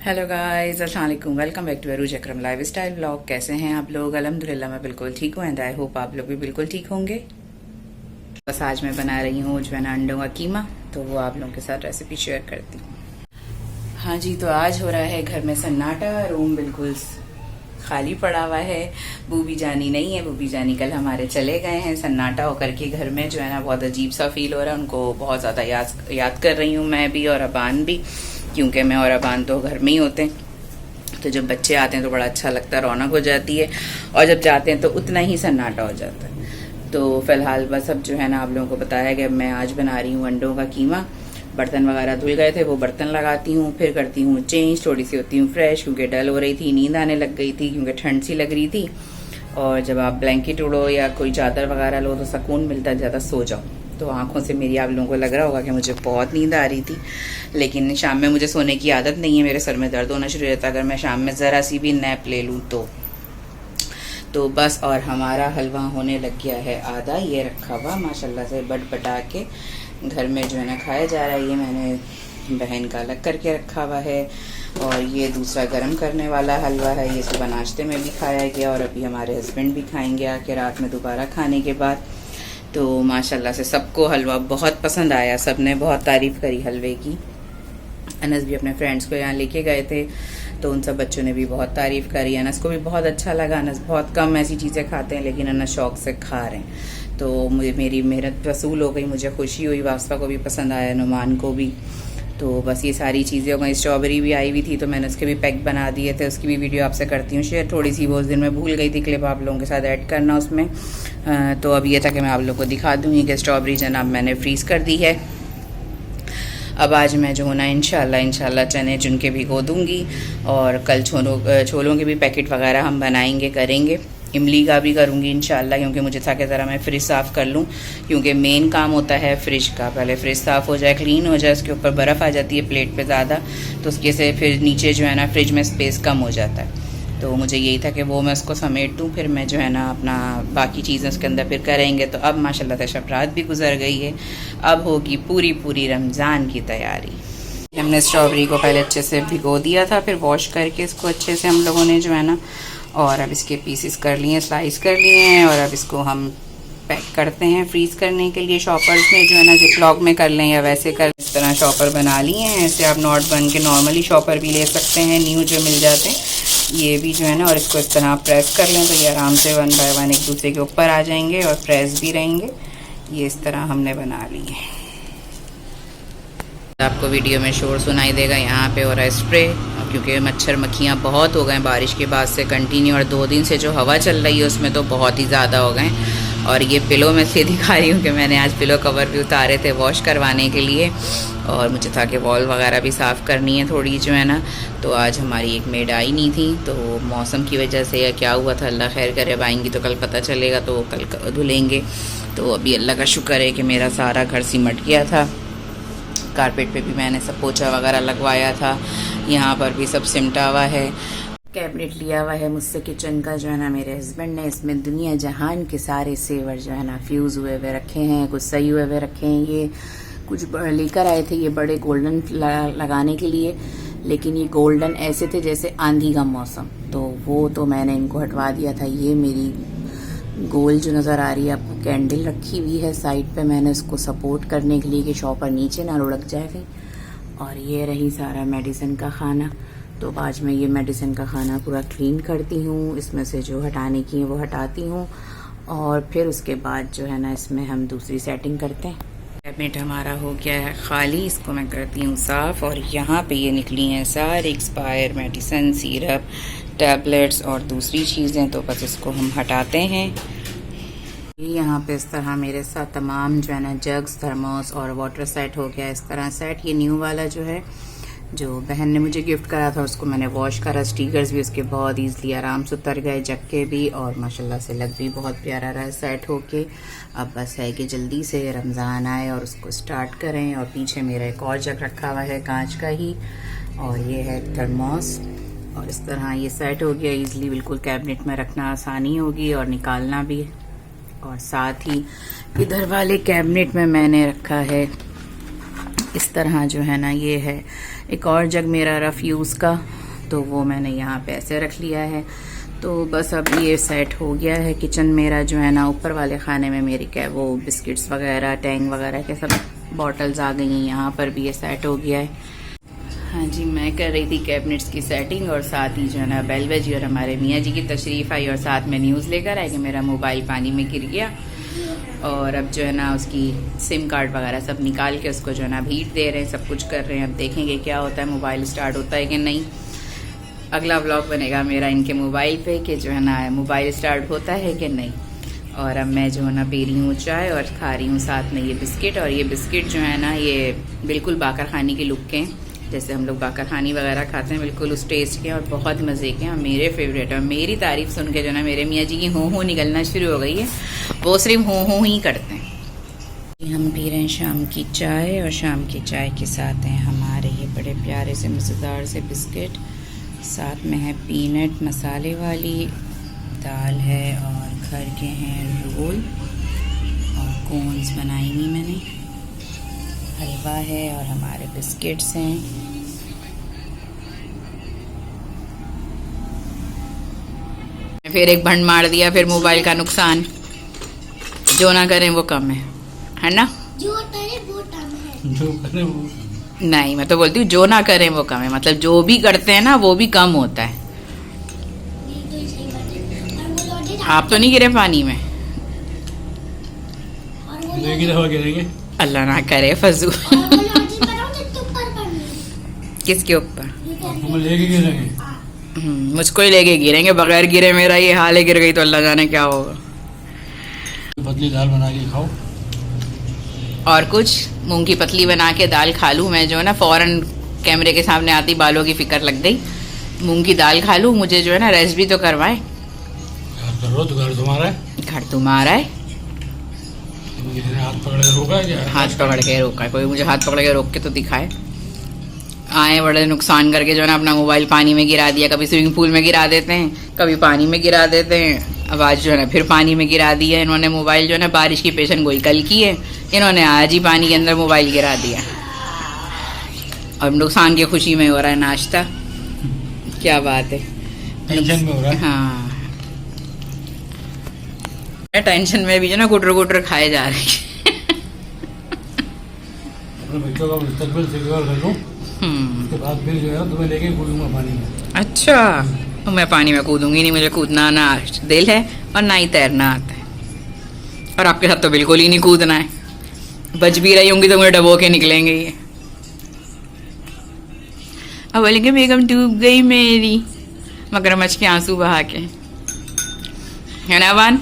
Hello guys, अस्सलाम वालेकुम। Welcome back to Arooj Akram lifestyle vlog. कैसे हैं आप लोग? अल्हम्दुलिल्लाह मैं बिल्कुल ठीक हूँ एंड आई होप आप लोग भी बिल्कुल ठीक होंगे। बस आज मैं बना रही हूँ जो है ना अंडों का कीमा, तो वो आप लोगों के साथ रेसिपी शेयर करती हूँ। हाँ जी, तो आज हो रहा है घर में सन्नाटा, रूम बिल्कुल खाली पड़ा हुआ है। बूबी जानी नहीं है, बूबी जानी कल हमारे चले गए हैं। सन्नाटा होकर के घर में जो है ना बहुत अजीब सा फील हो रहा है। उनको बहुत ज़्यादा याद कर रही हूँ मैं भी और अबान भी, क्योंकि मैं और अबान तो घर में ही होते हैं। तो जब बच्चे आते हैं तो बड़ा अच्छा लगता है, रौनक हो जाती है, और जब जाते हैं तो उतना ही सन्नाटा हो जाता है। तो फिलहाल बस अब जो है ना आप लोगों को बताया कि मैं आज बना रही हूँ अंडों का कीमा। बर्तन वगैरह धुल गए थे, वो बर्तन लगाती हूँ, फिर करती हूँ चेंज, थोड़ी सी होती हूँ फ्रेश, क्योंकि डल हो रही थी, नींद आने लग गई थी, क्योंकि ठंड सी लग रही थी। और जब आप ब्लैंकेट उड़ो या कोई चादर वगैरह लो तो सुकून मिलता है, ज़्यादा सो जाओ। तो आंखों से मेरी आप लोगों को लग रहा होगा कि मुझे बहुत नींद आ रही थी, लेकिन शाम में मुझे सोने की आदत नहीं है। मेरे सर में दर्द होना शुरू रहता है अगर मैं शाम में ज़रा सी भी नैप ले लूँ तो बस। और हमारा हलवा होने लग गया है आधा, ये रखा हुआ माशाल्लाह से बट बटा के घर में जो है ना खाया जा रहा है। ये मैंने बहन का अलग करके रखा हुआ है, और ये दूसरा गर्म करने वाला हलवा है। ये सुबह नाश्ते में भी खाया गया और अभी हमारे हस्बैंड भी खाएंगे आके रात में दोबारा खाने के बाद। तो माशाल्लाह से सबको हलवा बहुत पसंद आया, सबने बहुत तारीफ़ करी हलवे की। अनस भी अपने फ्रेंड्स को यहाँ लेके गए थे, तो उन सब बच्चों ने भी बहुत तारीफ़ करी। अनस को भी बहुत अच्छा लगा। अनस बहुत कम ऐसी चीज़ें खाते हैं, लेकिन अनस शौक से खा रहे हैं। तो मुझे मेरी मेहनत वसूल हो गई, मुझे खुशी हुई। वास्ता को भी पसंद आया, नुमान को भी। तो बस ये सारी चीज़ें हो गई। स्ट्रॉबेरी भी आई हुई थी, तो मैंने उसके भी पैक बना दिए थे, उसकी भी वीडियो आपसे करती हूँ शेयर। थोड़ी सी वो उस दिन मैं भूल गई थी क्लिप आप लोगों के साथ ऐड करना उसमें। तो अब ये था कि मैं आप लोगों को दिखा दूँगी कि स्ट्रॉबेरी जनाब मैंने फ्रीज़ कर दी है। अब आज मैं जो है ना इंशाल्लाह चने चुन के भिगो दूँगी, और कल छोलों के भी पैकेट वगैरह हम बनाएंगे, करेंगे। इमली का भी करूँगी इंशाल्लाह, क्योंकि मुझे था कि ज़रा मैं फ्रिज साफ़ कर लूँ, क्योंकि मेन काम होता है फ्रिज का। पहले फ्रिज साफ़ हो जाए, क्लीन हो जाए, उसके ऊपर बर्फ़ आ जाती है प्लेट पे ज़्यादा, तो उसके से फिर नीचे जो है ना फ्रिज में स्पेस कम हो जाता है। तो मुझे यही था कि वो मैं उसको समेट दूँ, फिर मैं जो है ना अपना बाकी चीज़ें उसके अंदर फिर करेंगे। तो अब माशाल्लाह से शब रात भी गुजर गई है, अब होगी पूरी रमज़ान की तैयारी। हमने स्ट्रॉबेरी को पहले अच्छे से भिगो दिया था, फिर वॉश करके इसको अच्छे से हम लोगों ने जो है ना, और अब इसके पीसेस कर लिए, स्लाइस कर लिए हैं, और अब इसको हम पैक करते हैं फ्रीज़ करने के लिए। शॉपर्स में जो है ना जिपलॉक में कर लें या वैसे कर, इस तरह शॉपर बना लिए हैं। ऐसे आप नॉट बन के नॉर्मली शॉपर भी ले सकते हैं, न्यू जो मिल जाते हैं, ये भी जो है ना। और इसको इस तरह प्रेस कर लें तो ये आराम से 1 बाय 1 एक दूसरे के ऊपर आ जाएंगे और प्रेस भी रहेंगे। ये इस तरह हमने बना लिए। आपको वीडियो में शोर सुनाई देगा, यहाँ पे हो रहा है स्प्रे, क्योंकि मच्छर मक्खियाँ बहुत हो गए बारिश के बाद से कंटिन्यू, और 2 दिन से जो हवा चल रही है उसमें तो बहुत ही ज़्यादा हो गए। और ये पिलो मैं इसलिए दिखा रही हूँ कि मैंने आज पिलो कवर भी उतारे थे वॉश करवाने के लिए, और मुझे था कि वॉल वगैरह भी साफ़ करनी है थोड़ी जो है ना। तो आज हमारी एक मेड आई नहीं थी, तो मौसम की वजह से या क्या हुआ था, अल्लाह खैर करे। अब आएंगी तो कल पता चलेगा, तो कल धुलेंगे। तो अभी अल्लाह का शुक्र है कि मेरा सारा घर सिमट गया था। कारपेट पे भी मैंने सब पोछा वगैरह लगवाया था, यहाँ पर भी सब सिमटा हुआ है। कैबिनेट लिया हुआ है मुझसे किचन का जो है ना मेरे हस्बैंड ने, इसमें दुनिया जहान के सारे सेवर जो है ना फ्यूज़ हुए हुए रखे हैं, कुछ सही हुए हुए रखे हैं। ये कुछ लेकर आए थे ये बड़े गोल्डन लगाने के लिए, लेकिन ये गोल्डन ऐसे थे जैसे आंधी का मौसम, तो वो तो मैंने इनको हटवा दिया था। ये मेरी गोल जो नज़र आ रही है आपको कैंडल रखी हुई है साइड पे, मैंने उसको सपोर्ट करने के लिए कि शॉपर नीचे ना लुढ़क जाए कहीं। और ये रही सारा मेडिसिन का खाना। तो आज मैं ये मेडिसिन का खाना पूरा क्लीन करती हूँ, इसमें से जो हटाने की है वो हटाती हूँ, और फिर उसके बाद जो है ना इसमें हम दूसरी सेटिंग करते हैं। कैबिनेट हमारा हो गया है खाली, इसको मैं करती हूँ साफ़। और यहाँ पे ये निकली हैं सारी एक्सपायर मेडिसिन, सिरप, टैबलेट्स और दूसरी चीज़ें, तो बस इसको हम हटाते हैं। यहाँ पे इस तरह मेरे साथ तमाम जो है ना जग्स, थर्मोस और वाटर सेट हो गया इस तरह सेट। ये न्यू वाला जो है, जो बहन ने मुझे गिफ्ट करा था, उसको मैंने वॉश करा। स्टिकर्स भी उसके बहुत ईजिली आराम से उतर गए, जग के भी, और माशाल्लाह से लग भी बहुत प्यारा रहा सेट होके। अब बस है कि जल्दी से रमज़ान आए और उसको स्टार्ट करें। और पीछे मेरा एक और जग रखा हुआ है कांच का ही, और ये है थर्मोस, और इस तरह ये सेट हो गया ईजिली, बिल्कुल कैबिनेट में रखना आसानी होगी और निकालना भी। और साथ ही इधर वाले कैबिनेट में मैंने रखा है इस तरह जो है ना ये है। एक और जग मेरा रफ़ यूज़ का, तो वो मैंने यहाँ पे ऐसे रख लिया है। तो बस अब ये सेट हो गया है। किचन मेरा जो है ना ऊपर वाले खाने में मेरी क्या वो बिस्किट्स वगैरह टैंग वगैरह के सब बॉटल्स आ गई हैं। यहाँ पर भी ये सेट हो गया है। हाँ जी, मैं कर रही थी कैबिनेट्स की सेटिंग और साथ ही जो है ना बेलवा जी और हमारे मियाँ जी की तशरीफ़ आई और साथ में न्यूज़ लेकर आए कि मेरा मोबाइल पानी में गिर गया और अब जो है ना उसकी सिम कार्ड वगैरह सब निकाल के उसको जो है ना हीट दे रहे हैं, सब कुछ कर रहे हैं। अब देखेंगे क्या होता है, मोबाइल स्टार्ट होता है कि नहीं। अगला व्लॉग बनेगा मेरा इनके मोबाइल पे कि जो है ना मोबाइल स्टार्ट होता है कि नहीं। और अब मैं जो है ना पी रही हूँ चाय और खा रही हूँ साथ में ये बिस्किट। और ये बिस्किट जो है ना ये बिल्कुल बाकर खानी के लुक के हैं, जैसे हम लोग बाकर खानी वगैरह खाते हैं, बिल्कुल उस टेस्ट के और बहुत मज़े के हैं। मेरे फेवरेट है। मेरी तारीफ़ सुन के जो ना मेरे मियाँ जी की हो निकलना शुरू हो गई है। वो सिर्फ हो ही करते हैं। हम पी रहे हैं शाम की चाय और शाम की चाय के साथ हैं हमारे ये बड़े प्यारे से मज़ेदार से बिस्किट। साथ में है पीनट मसाले वाली दाल है और घर के हैं रोल और कोन्स बनाई हुई मैंने, हलवा है और हमारे बिस्किट्स हैं। फिर एक भंड मार दिया, फिर मोबाइल का नुकसान। जो ना करें वो कम है ना? जो करें वो कम है। जो करें वो नहीं, मैं तो बोलती हूँ जो ना करें वो कम है, मतलब जो भी करते हैं ना वो भी कम होता है। ये तो सही बात है। और वो लौटे आप तो नहीं गिरे पानी में? और वो लेगी दफा गिरेंगे। अल्लाह ना करे फजू। लौटे बनाओ तो ऊपर पड़नी। किसके ऊपर? तुम लेके गिरेंगे। मुझको ही लेके गिरेंगे, बगैर गिरे मेरा ये हाल है, गिर गई तो अल्लाह जाने क्या होगा। पतली दाल बना के खाओ। और कुछ मूंग की पतली बना के दाल खा लूँ मैं, जो है ना फ़ौरन कैमरे के सामने आती बालों की फिक्र लग गई। मूंग की दाल खा लूँ, मुझे जो है ना रेस्ट भी तो करवाए। घर करो तो घर तुम्हारा है। घर तुम्हारा है। किसी ने हाथ पकड़ के रोका है क्या? हाथ पकड़ के रोका है? कोई मुझे हाथ पकड़ के रोक के तो दिखाए। आए बड़े नुकसान करके जो है ना अपना मोबाइल पानी में गिरा दिया। कभी स्विमिंग पूल में गिरा देते हैं, कभी पानी में गिरा देते हैं। अब आज जो है ना फिर पानी में गिरा दिया इन्होंने मोबाइल। जो है ना बारिश की पेशन गोई कल की है, इन्होंने आज ही पानी के अंदर मोबाइल गिरा दिया। और नुकसान की खुशी में हो रहा है नाश्ता। क्या बात है, टेंशन में हो रहा है। हाँ टेंशन में भी जो ना गुटर गुटर खाए जा रहे हैं। अपने बच्चों का मुस्तकबिल सिक्योर कर लूँ, उसके बाद फिर जो है ना तुम्हें लेके कूदूंगा पानी में। अच्छा, तो मैं पानी में कूदूंगी नहीं, मुझे कूदना ना दिल है और ना ही तैरना आता है। और आपके साथ तो बिल्कुल ही नहीं कूदना है। बच भी रही होंगी तो मुझे डबो के निकलेंगे ये। अब बोलेंगे बेगम डूब गई मेरी, मगरमच्छ के आंसू बहा के, है ना वान?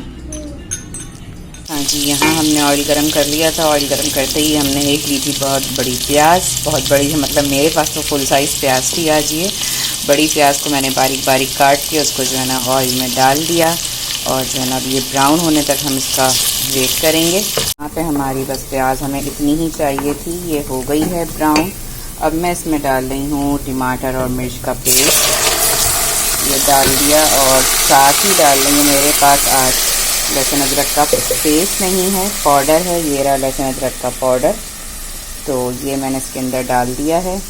हाँ जी, यहाँ हमने ऑयल गरम कर लिया था। ऑयल गरम करते ही हमने एक ली थी बहुत बड़ी प्याज, बहुत बड़ी, मतलब मेरे पास तो फुल साइज़ प्याज थी आज ये। बड़ी प्याज को मैंने बारीक बारीक काट के उसको जो है ना ऑयल में डाल दिया और जो है ना अब ये ब्राउन होने तक हम इसका वेट करेंगे। यहाँ पे हमारी बस प्याज हमें इतनी ही चाहिए थी, ये हो गई है ब्राउन। अब मैं इसमें डाल रही हूँ टमाटर और मिर्च का पेस्ट, ये डाल दिया। और साथ ही डाल रही हूँ, मेरे पास आज लहसुन अदरक का पेस्ट नहीं है, पाउडर है। ये रहा लहसुन अदरक का पाउडर, तो ये मैंने इसके अंदर डाल दिया है।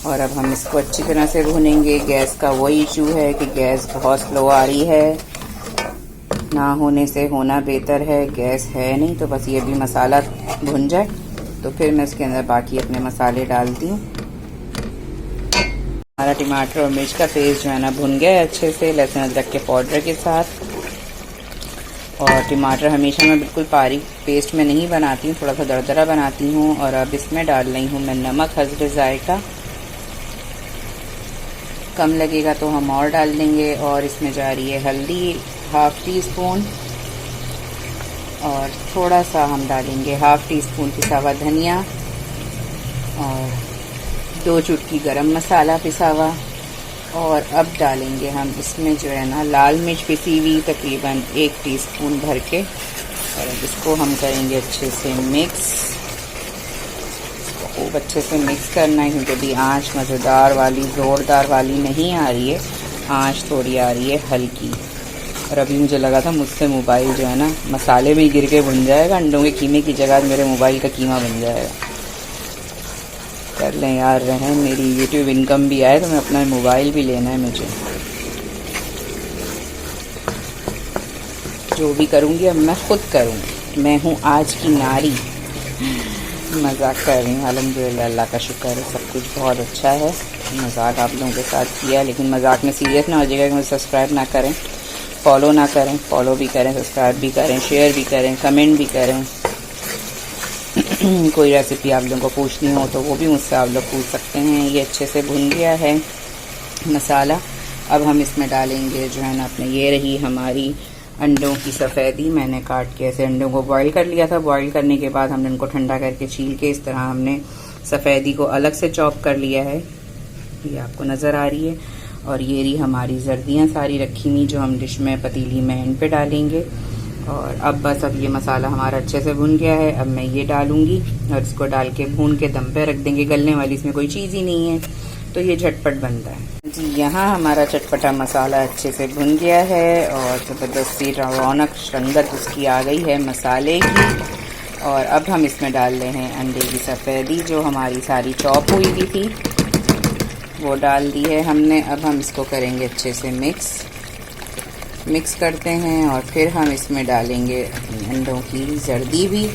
और अब हम इसको अच्छी तरह से भूनेंगे। गैस का वही इशू है कि गैस बहुत स्लो आ रही है, ना होने से होना बेहतर है। गैस है नहीं, तो बस ये भी मसाला भुन जाए तो फिर मैं इसके अंदर बाकी अपने मसाले डालती हूँ। हमारा टमाटर और मिर्च का पेस्ट जो है ना भुन गया है अच्छे से लहसुन अदरक के पाउडर के साथ। और टमाटर हमेशा मैं बिल्कुल बारीक पेस्ट में नहीं बनाती हूँ, थोड़ा सा दरदरा बनाती हूँ। और अब इसमें डाल रही हूँ मैं नमक हस्ब जायका। कम लगेगा तो हम और डाल देंगे। और इसमें जा रही है हल्दी हाफ़ टी स्पून, और थोड़ा सा हम डालेंगे हाफ़ टी स्पून पिसा हुआ धनिया, और 2 चुटकी गरम मसाला पिसा हुआ। और अब डालेंगे हम इसमें जो है ना लाल मिर्च पिसी हुई तकरीबन 1 टीस्पून भर के। और अब इसको हम करेंगे अच्छे से मिक्स। खूब अच्छे से मिक्स करना है, क्योंकि अभी आँच मज़ेदार वाली ज़ोरदार वाली नहीं आ रही है, आँच थोड़ी आ रही है हल्की। और अभी मुझे लगा था मुझसे मोबाइल जो है ना मसाले में गिर के बन जाएगा, अंडों के कीमे की जगह मेरे मोबाइल का कीमा बन जाएगा। कर लें यार, रहें, मेरी यूट्यूब इनकम भी आए तो मैं अपना मोबाइल भी लेना है मुझे। जो भी करूँगी अब मैं खुद करूँगी, मैं हूँ आज की नारी। मजाक कर रही हूँ, अल्हम्दुलिल्लाह, अल्लाह का शुक्र है, सब कुछ बहुत अच्छा है। मजाक आप लोगों के साथ किया, लेकिन मजाक में सीरियस ना हो जाएगा कि मुझे सब्सक्राइब ना करें, फॉलो ना करें। फॉलो भी करें, सब्सक्राइब भी करें, शेयर भी करें, कमेंट भी करें। कोई रेसिपी आप लोगों को पूछनी हो तो वो भी मुझसे आप लोग पूछ सकते हैं। ये अच्छे से भुन गया है मसाला। अब हम इसमें डालेंगे जो है ना अपने, ये रही हमारी अंडों की सफ़ेदी। मैंने काट के ऐसे अंडों को बॉईल कर लिया था। बॉईल करने के बाद हमने इनको ठंडा करके छील के इस तरह हमने सफ़ेदी को अलग से चॉप कर लिया है, ये आपको नज़र आ रही है। और ये रही हमारी जर्दियाँ सारी रखी हुई जो हम डिश में, पतीली में एंड पे डालेंगे। और अब बस अब ये मसाला हमारा अच्छे से भुन गया है। अब मैं ये डालूंगी और इसको डाल के भून के दम पे रख देंगे। गलने वाली इसमें कोई चीज़ ही नहीं है, तो ये झटपट बनता है जी। यहाँ हमारा चटपटा मसाला अच्छे से भुन गया है और ज़बरदस्ती रौनक रंगत उसकी आ गई है मसाले की। और अब हम इसमें डाल रहे हैं अंडे की सफ़ेदी जो हमारी सारी चॉप हुई भी थी, वो डाल दी है हमने। अब हम इसको करेंगे अच्छे से मिक्स करते हैं और फिर हम इसमें डालेंगे अंडों की जर्दी भी।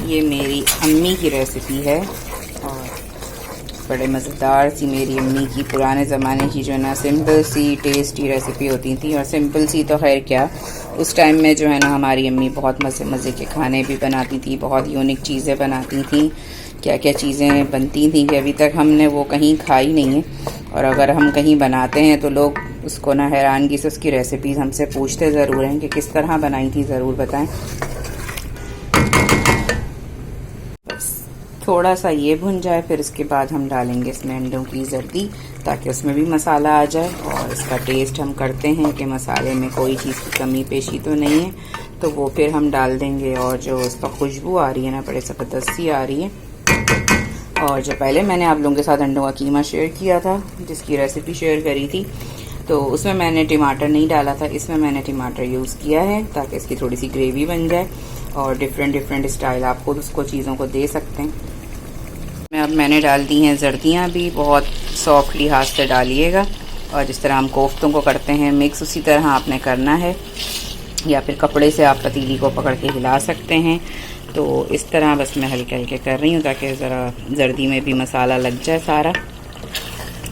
ये मेरी अम्मी की रेसिपी है और बड़े मज़ेदार सी मेरी अम्मी की पुराने ज़माने की जो है ना सिंपल सी टेस्टी रेसिपी होती थी। और सिंपल सी तो खैर क्या, उस टाइम में जो है ना हमारी अम्मी बहुत मज़े के खाने भी बनाती थी, बहुत यूनिक चीज़ें बनाती थी। क्या क्या चीज़ें बनती थी कि अभी तक हमने वो कहीं खाई नहीं है। और अगर हम कहीं बनाते हैं तो लोग उसको ना हैरानगी से उसकी रेसिपीज़ हमसे पूछते ज़रूर हैं कि किस तरह बनाई थी, ज़रूर बताएं। थोड़ा सा ये भुन जाए, फिर इसके बाद हम डालेंगे इसमें अंडों की जर्दी ताकि उसमें भी मसाला आ जाए। और इसका टेस्ट हम करते हैं कि मसाले में कोई चीज़ की कमी पेशी तो नहीं है, तो वो फिर हम डाल देंगे। और जो इसका खुशबू आ रही है ना, बड़े ज़बरदस्त सी आ रही है। और जो पहले मैंने आप लोगों के साथ अंडों का कीमा शेयर किया था, जिसकी रेसिपी शेयर करी थी, तो उसमें मैंने टमाटर नहीं डाला था। इसमें मैंने टमाटर यूज़ किया है ताकि इसकी थोड़ी सी ग्रेवी बन जाए और डिफरेंट स्टाइल आप खुद उसको चीज़ों को दे सकते हैं। अब मैंने डाल दी हैं जर्दियाँ भी, बहुत सॉफ्टली हाथ से डालिएगा। और जिस तरह हम कोफ्तों को करते हैं मिक्स, उसी तरह आपने करना है, या फिर कपड़े से आप पतीली को पकड़ के हिला सकते हैं। तो इस तरह बस मैं हल्के हल्के कर रही हूँ ताकि ज़रा जर्दी में भी मसाला लग जाए सारा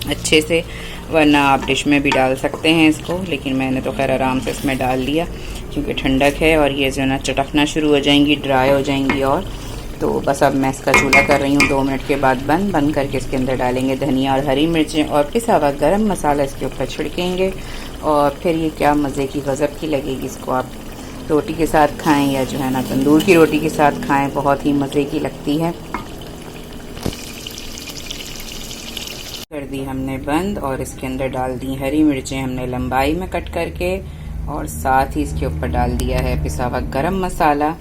अच्छे से। वरना आप डिश में भी डाल सकते हैं इसको, लेकिन मैंने तो खैर आराम से इसमें डाल लिया क्योंकि ठंडक है और ये जो ना चटकना शुरू हो जाएंगी, ड्राई हो जाएंगी। और तो बस अब मैं इसका चूल्हा कर रही हूँ 2 मिनट के बाद बंद करके इसके अंदर डालेंगे धनिया और हरी मिर्चें और पिसा हुआ गरम मसाला इसके ऊपर छिड़केंगे। और फिर ये क्या मज़े की गज़ब की लगेगी। इसको आप रोटी के साथ खाएं या जो है ना तंदूर की रोटी के साथ खाएं, बहुत ही मज़े की लगती है। कर दी हमने बंद और इसके अंदर डाल दी हरी मिर्चें हमने लंबाई में कट करके, और साथ ही इसके ऊपर डाल दिया है पिसा हुआ गरम मसाला।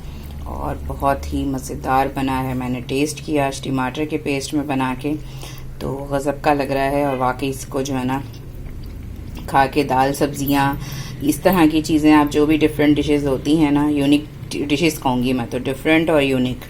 और बहुत ही मज़ेदार बना है, मैंने टेस्ट किया आज टमाटर के पेस्ट में बना के, तो गज़ब का लग रहा है। और वाकई इसको जो है ना खा के, दाल सब्जियाँ इस तरह की चीज़ें, आप जो भी डिफरेंट डिशेस होती हैं ना, यूनिक डिशेस कहूँगी मैं तो, डिफरेंट और यूनिक,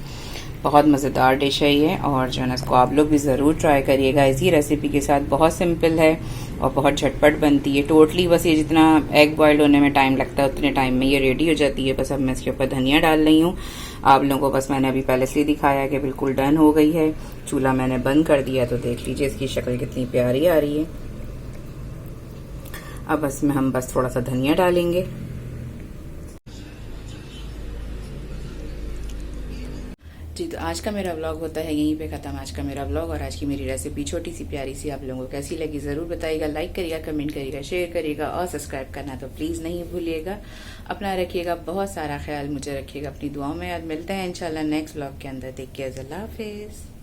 बहुत मज़ेदार डिश है ये। और जो है ना इसको आप लोग भी ज़रूर ट्राई करिएगा इसी रेसिपी के साथ। बहुत सिंपल है और बहुत झटपट बनती है। टोटली बस ये जितना एग बॉयल होने में टाइम लगता है उतने टाइम में ये रेडी हो जाती है। बस अब मैं इसके ऊपर धनिया डाल रही हूँ। आप लोगों को बस मैंने अभी पहले से दिखाया कि बिल्कुल डन हो गई है। चूल्हा मैंने बंद कर दिया, तो देख लीजिए इसकी शक्ल कितनी प्यारी आ रही है। अब इसमें हम बस थोड़ा सा धनिया डालेंगे। जी, तो आज का मेरा व्लॉग होता है यहीं पे ख़त्म। आज का मेरा व्लॉग और आज की मेरी रेसिपी छोटी सी प्यारी सी आप लोगों को कैसी लगी ज़रूर बताइएगा। लाइक करिएगा, कमेंट करिएगा, शेयर करिएगा और सब्सक्राइब करना तो प्लीज़ नहीं भूलिएगा। अपना रखिएगा बहुत सारा ख्याल, मुझे रखिएगा अपनी दुआओं में। आज मिलते हैं इंशाल्लाह नेक्स्ट व्लॉग के अंदर। टेक केयर, अल्लाह हाफिज़।